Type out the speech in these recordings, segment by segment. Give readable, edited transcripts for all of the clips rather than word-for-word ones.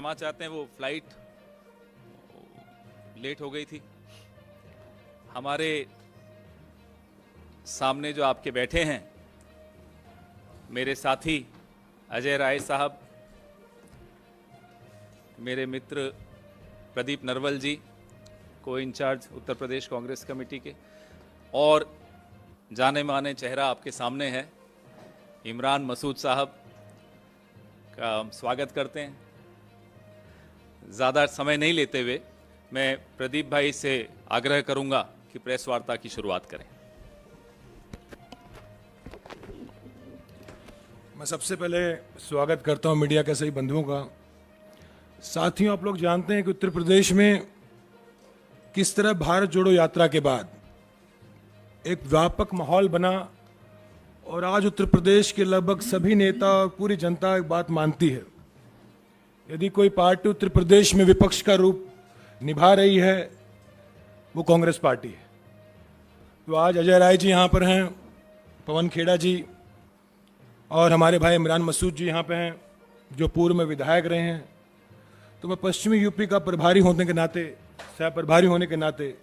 क्षमा चाहते हैं, वो फ्लाइट लेट हो गई थी। हमारे सामने जो आपके बैठे हैं मेरे साथी अजय राय साहब, मेरे मित्र प्रदीप नरवल जी, को इंचार्ज उत्तर प्रदेश कांग्रेस कमेटी के, और जाने माने चेहरा आपके सामने है इमरान मसूद साहब का हम स्वागत करते हैं। ज़्यादा समय नहीं लेते हुए मैं प्रदीप भाई से आग्रह करूंगा कि प्रेस वार्ता की शुरुआत करें। मैं सबसे पहले स्वागत करता हूं मीडिया के सभी बंधुओं का। साथियों, आप लोग जानते हैं कि उत्तर प्रदेश में किस तरह भारत जोड़ो यात्रा के बाद एक व्यापक माहौल बना और आज उत्तर प्रदेश के लगभग सभी नेता और पूरी जनता एक बात मानती है, यदि कोई पार्टी उत्तर प्रदेश में विपक्ष का रूप निभा रही है वो कांग्रेस पार्टी है। तो आज अजय राय जी यहाँ पर हैं, पवन खेड़ा जी और हमारे भाई इमरान मसूद जी यहाँ पे हैं जो पूर्व में विधायक रहे हैं। तो मैं पश्चिमी यूपी का प्रभारी होने के नाते, सह प्रभारी होने के नाते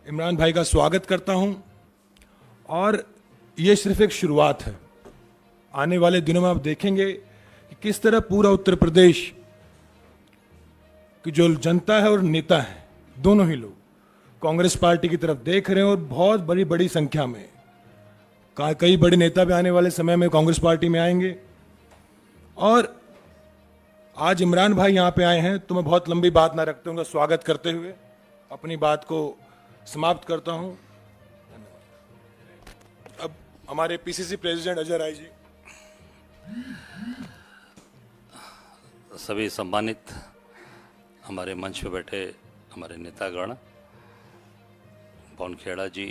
इमरान भाई का स्वागत करता हूँ। और ये सिर्फ एक शुरुआत है। आने वाले दिनों में आप देखेंगे कि किस तरह पूरा उत्तर प्रदेश की जो जनता है और नेता है, दोनों ही लोग कांग्रेस पार्टी की तरफ देख रहे हैं और बहुत बड़ी बड़ी संख्या में कई बड़े नेता भी आने वाले समय में कांग्रेस पार्टी में आएंगे। और आज इमरान भाई यहाँ पे आए हैं तो मैं बहुत लंबी बात ना रखते हुए स्वागत करते हुए अपनी बात को समाप्त करता हूँ। अब हमारे पीसीसी प्रेसिडेंट अजय राय जी। सभी सम्मानित हमारे मंच पे बैठे हमारे नेतागण, पवन खेड़ा जी,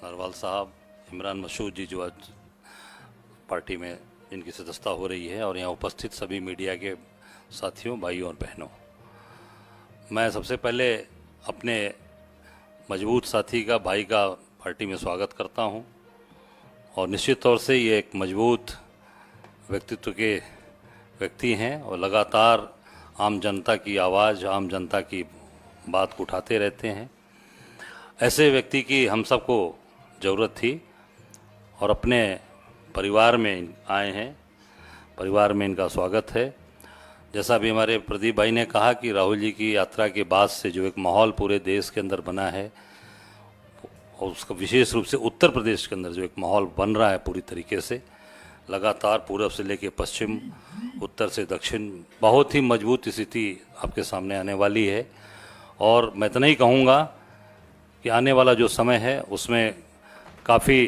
नरवाल साहब, इमरान मसूद जी जो आज पार्टी में जिनकी सदस्यता हो रही है, और यहाँ उपस्थित सभी मीडिया के साथियों, भाइयों और बहनों, मैं सबसे पहले अपने मजबूत साथी का, भाई का पार्टी में स्वागत करता हूँ। और निश्चित तौर से ये एक मजबूत व्यक्तित्व के व्यक्ति हैं और लगातार आम जनता की आवाज़, आम जनता की बात को उठाते रहते हैं। ऐसे व्यक्ति की हम सबको ज़रूरत थी और अपने परिवार में आए हैं, परिवार में इनका स्वागत है। जैसा भी हमारे प्रदीप भाई ने कहा कि राहुल जी की यात्रा के बाद से जो एक माहौल पूरे देश के अंदर बना है, और उसका विशेष रूप से उत्तर प्रदेश के अंदर जो एक माहौल बन रहा है पूरी तरीके से, लगातार पूर्व से लेकर पश्चिम, उत्तर से दक्षिण, बहुत ही मजबूत स्थिति आपके सामने आने वाली है। और मैं इतना ही कहूँगा कि आने वाला जो समय है उसमें काफ़ी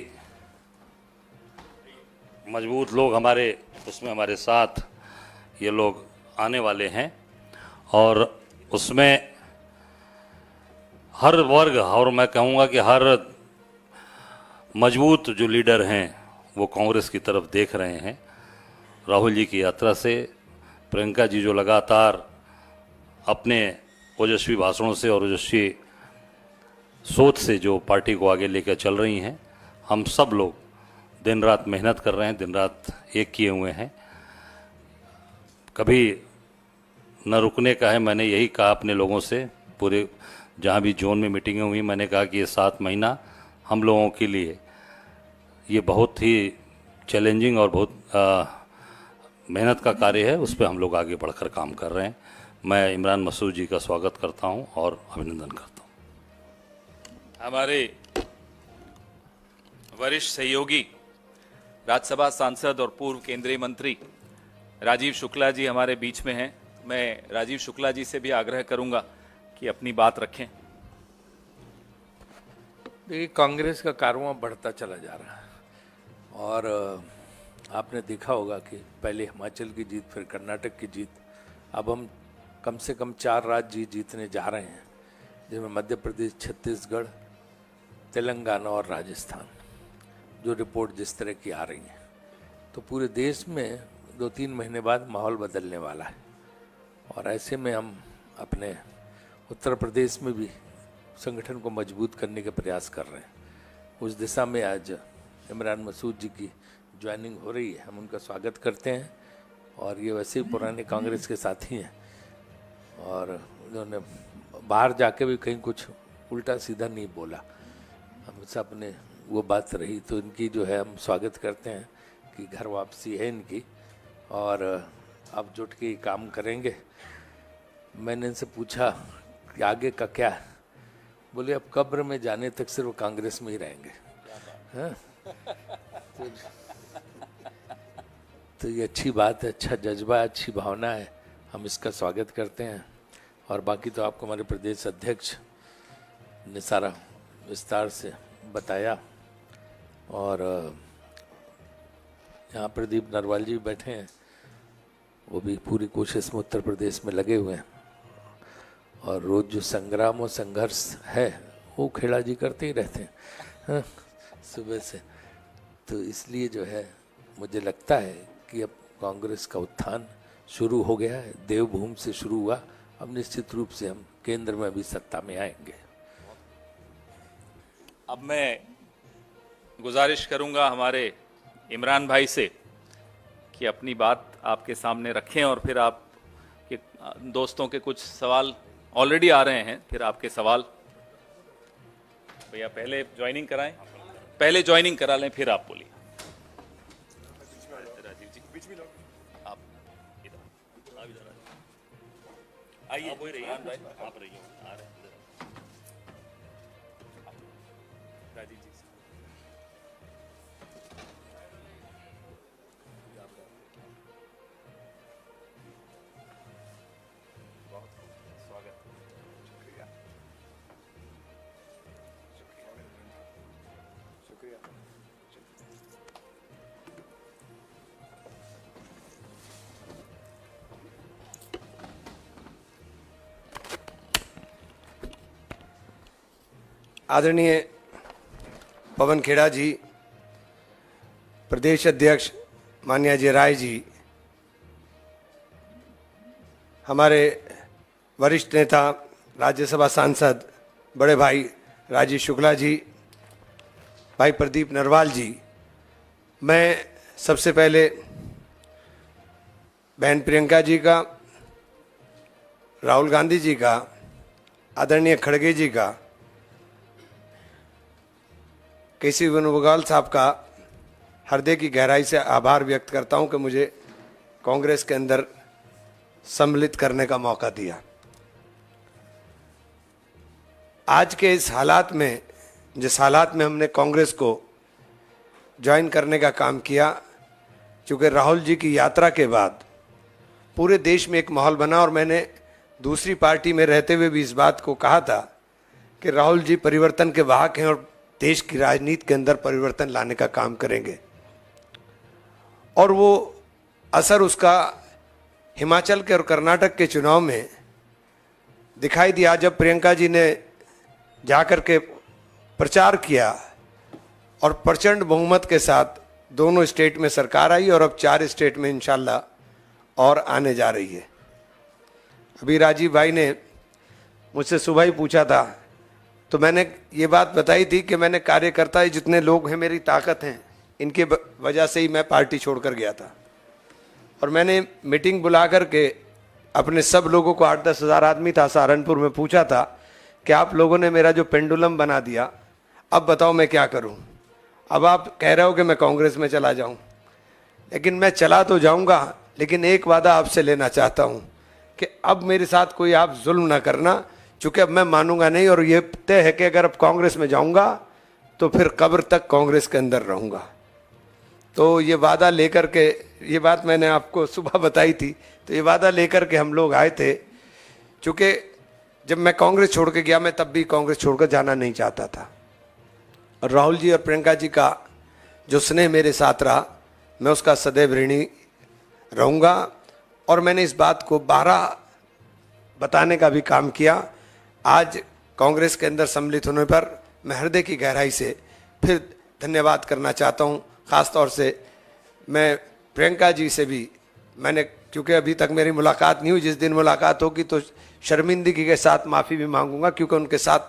मजबूत लोग हमारे साथ ये लोग आने वाले हैं, और उसमें हर वर्ग, और मैं कहूँगा कि हर मजबूत जो लीडर हैं वो कांग्रेस की तरफ देख रहे हैं। राहुल जी की यात्रा से, प्रियंका जी जो लगातार अपने ओजस्वी भाषणों से और ओजस्वी सोच से जो पार्टी को आगे लेकर चल रही हैं, हम सब लोग दिन रात मेहनत कर रहे हैं, दिन रात एक किए हुए हैं, कभी न रुकने का है। मैंने यही कहा अपने लोगों से, पूरे जहाँ भी जोन में मीटिंगें हुई, मैंने कहा कि ये 7 महीना हम लोगों के लिए ये बहुत ही चैलेंजिंग और बहुत मेहनत का कार्य है, उस पर हम लोग आगे बढ़कर काम कर रहे हैं। मैं इमरान मसूद जी का स्वागत करता हूं और अभिनंदन करता हूं। हमारे वरिष्ठ सहयोगी, राज्यसभा सांसद और पूर्व केंद्रीय मंत्री राजीव शुक्ला जी हमारे बीच में हैं। मैं राजीव शुक्ला जी से भी आग्रह करूंगा कि अपनी बात रखें। देखिए, कांग्रेस का कारवां बढ़ता चला जा रहा है और आपने देखा होगा कि पहले हिमाचल की जीत, फिर कर्नाटक की जीत, अब हम कम से कम 4 राज्य जीतने जा रहे हैं, जिसमें मध्य प्रदेश, छत्तीसगढ़, तेलंगाना और राजस्थान, जो रिपोर्ट जिस तरह की आ रही है। तो पूरे देश में 2-3 महीने बाद माहौल बदलने वाला है, और ऐसे में हम अपने उत्तर प्रदेश में भी संगठन को मजबूत करने के प्रयास कर रहे हैं। उस दिशा में आज इमरान मसूद जी की ज्वाइनिंग हो रही है, हम उनका स्वागत करते हैं। और ये वैसे ही पुराने कांग्रेस के साथी हैं और उन्होंने बाहर जाके भी कहीं कुछ उल्टा सीधा नहीं बोला, हम सब ने वो बात रही। तो इनकी जो है हम स्वागत करते हैं कि घर वापसी है इनकी, और अब जुट के काम करेंगे। मैंने इनसे पूछा कि आगे का क्या है, बोले अब कब्र में जाने तक सिर्फ कांग्रेस में ही रहेंगे। हाँ? तो ये अच्छी बात है, अच्छा जज्बा, अच्छी भावना है, हम इसका स्वागत करते हैं। और बाकी तो आपको हमारे प्रदेश अध्यक्ष ने सारा विस्तार से बताया। और यहाँ प्रदीप नरवाल जी बैठे हैं, वो भी पूरी कोशिश में उत्तर प्रदेश में लगे हुए हैं, और रोज़ जो संग्राम और संघर्ष है वो खेड़ा जी करते ही रहते हैं। हाँ, सुबह से। तो इसलिए जो है मुझे लगता है कि अब कांग्रेस का उत्थान शुरू हो गया है, देवभूमि से शुरू हुआ, अब निश्चित रूप से हम केंद्र में भी सत्ता में आएंगे। अब मैं गुजारिश करूंगा हमारे इमरान भाई से कि अपनी बात आपके सामने रखें, और फिर आप के दोस्तों के कुछ सवाल ऑलरेडी आ रहे हैं, फिर आपके सवाल। भैया पहले ज्वाइनिंग कराएं, पहले ज्वाइनिंग करा लें, फिर आप बोलिए। राजीव जी आप इधर आप इधर आइए, आप वही रहिए, आप रहिए, आ रहे हैं इधर। राजीव जी बहुत स्वागत, शुक्रिया, शुक्रिया। आदरणीय पवन खेड़ा जी, प्रदेश अध्यक्ष मान्य अजय राय जी, हमारे वरिष्ठ नेता राज्यसभा सांसद बड़े भाई राजीव शुक्ला जी, भाई प्रदीप नरवाल जी, मैं सबसे पहले बहन प्रियंका जी का, राहुल गांधी जी का, आदरणीय खड़गे जी का, केसी वेणुगोपाल साहब का हृदय की गहराई से आभार व्यक्त करता हूं कि मुझे कांग्रेस के अंदर सम्मिलित करने का मौका दिया। आज के इस हालात में, जिस हालात में हमने कांग्रेस को ज्वाइन करने का काम किया, चूँकि राहुल जी की यात्रा के बाद पूरे देश में एक माहौल बना, और मैंने दूसरी पार्टी में रहते हुए भी इस बात को कहा था कि राहुल जी परिवर्तन के वाहक हैं और देश की राजनीति के अंदर परिवर्तन लाने का काम करेंगे। और वो असर उसका हिमाचल के और कर्नाटक के चुनाव में दिखाई दिया, जब प्रियंका जी ने जाकर के प्रचार किया और प्रचंड बहुमत के साथ दोनों स्टेट में सरकार आई, और अब 4 स्टेट में इंशाल्लाह और आने जा रही है। अभी राजीव भाई ने मुझसे सुबह ही पूछा था, तो मैंने ये बात बताई थी कि मैंने कार्यकर्ता ही जितने लोग हैं मेरी ताकत हैं, इनके वजह से ही मैं पार्टी छोड़कर गया था। और मैंने मीटिंग बुला करके अपने सब लोगों को, 8-10 हज़ार आदमी था सहारनपुर में, पूछा था कि आप लोगों ने मेरा जो पेंडुलम बना दिया, अब बताओ मैं क्या करूं। अब आप कह रहे हो कि मैं कांग्रेस में चला जाऊं, लेकिन मैं चला तो जाऊंगा, लेकिन एक वादा आपसे लेना चाहता हूं कि अब मेरे साथ कोई आप जुल्म ना करना, चूँकि अब मैं मानूंगा नहीं, और ये तय है कि अगर अब कांग्रेस में जाऊंगा तो फिर कब्र तक कांग्रेस के अंदर रहूंगा। तो ये वादा लेकर के, ये बात मैंने आपको सुबह बताई थी, तो ये वादा लेकर के हम लोग आए थे। चूँकि जब मैं कांग्रेस छोड़ के गया, मैं तब भी कांग्रेस छोड़कर जाना नहीं चाहता था, और राहुल जी और प्रियंका जी का जो स्नेह मेरे साथ रहा, मैं उसका सदैव ऋणी रहूँगा। और मैंने इस बात को 12 बताने का भी काम किया। आज कांग्रेस के अंदर सम्मिलित होने पर मैं हृदय की गहराई से फिर धन्यवाद करना चाहता हूं। ख़ास तौर से मैं प्रियंका जी से भी, मैंने, क्योंकि अभी तक मेरी मुलाकात नहीं हुई, जिस दिन मुलाकात होगी तो शर्मिंदगी के साथ माफ़ी भी मांगूंगा, क्योंकि उनके साथ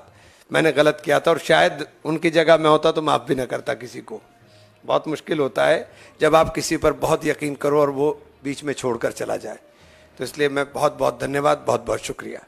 मैंने गलत किया था, और शायद उनकी जगह मैं होता तो माफ़ भी ना करता किसी को। बहुत मुश्किल होता है जब आप किसी पर बहुत यकीन करो और वो बीच में छोड़कर चला जाए। तो इसलिए मैं बहुत बहुत धन्यवाद, बहुत बहुत शुक्रिया।